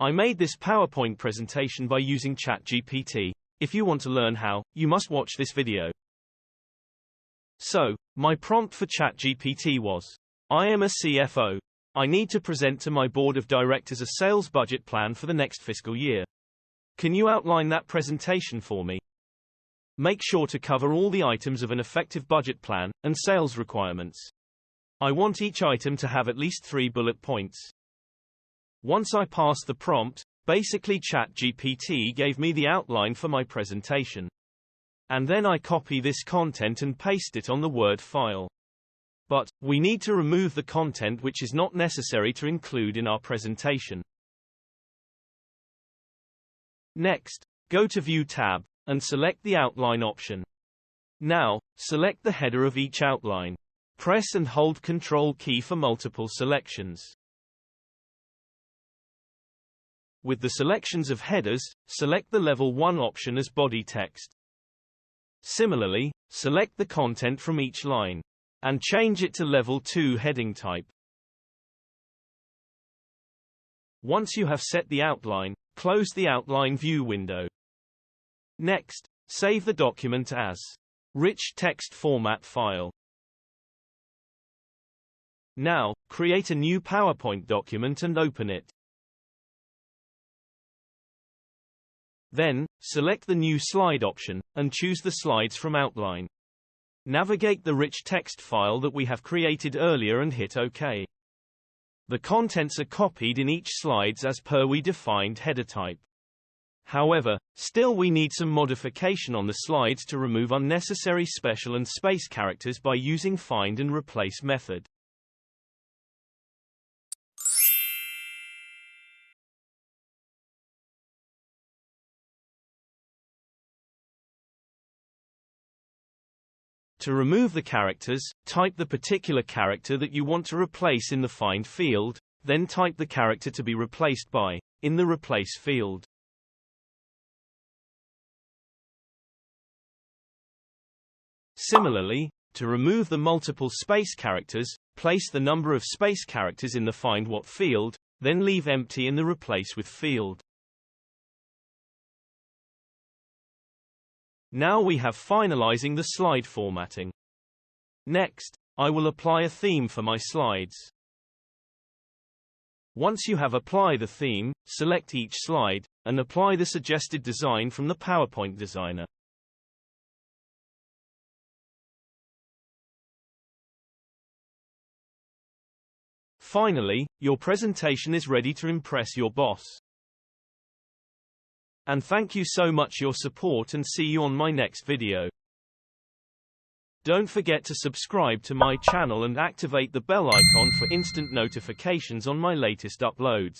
I made this PowerPoint presentation by using Chat GPT. If you want to learn how, you must watch this video. So, my prompt for Chat GPT was, I am a CFO. I need to present to my board of directors a sales budget plan for the next fiscal year. Can you outline that presentation for me? Make sure to cover all the items of an effective budget plan, and sales requirements. I want each item to have at least 3 bullet points. Once I passed the prompt, basically Chat GPT gave me the outline for my presentation. And then I copy this content and paste it on the Word file. But, we need to remove the content which is not necessary to include in our presentation. Next, go to View tab, and select the Outline option. Now, select the header of each outline. Press and hold Ctrl key for multiple selections. With the selections of headers, select the Level 1 option as body text. Similarly, select the content from each line, and change it to Level 2 heading type. Once you have set the outline, close the Outline View window. Next, save the document as rich text format file. Now, create a new PowerPoint document and open it. Then, select the New Slide option, and choose the slides from Outline. Navigate the rich text file that we have created earlier and hit OK. The contents are copied in each slides as per we defined header type. However, still we need some modification on the slides to remove unnecessary special and space characters by using Find and Replace method. To remove the characters, type the particular character that you want to replace in the Find field, then type the character to be replaced by, in the Replace field. Similarly, to remove the multiple space characters, place the number of space characters in the Find What field, then leave empty in the Replace With field. Now we have finalizing the slide formatting. Next, I will apply a theme for my slides. Once you have applied the theme, select each slide, and apply the suggested design from the PowerPoint designer. Finally, your presentation is ready to impress your boss. And thank you so much for your support and see you on my next video. Don't forget to subscribe to my channel and activate the bell icon for instant notifications on my latest uploads.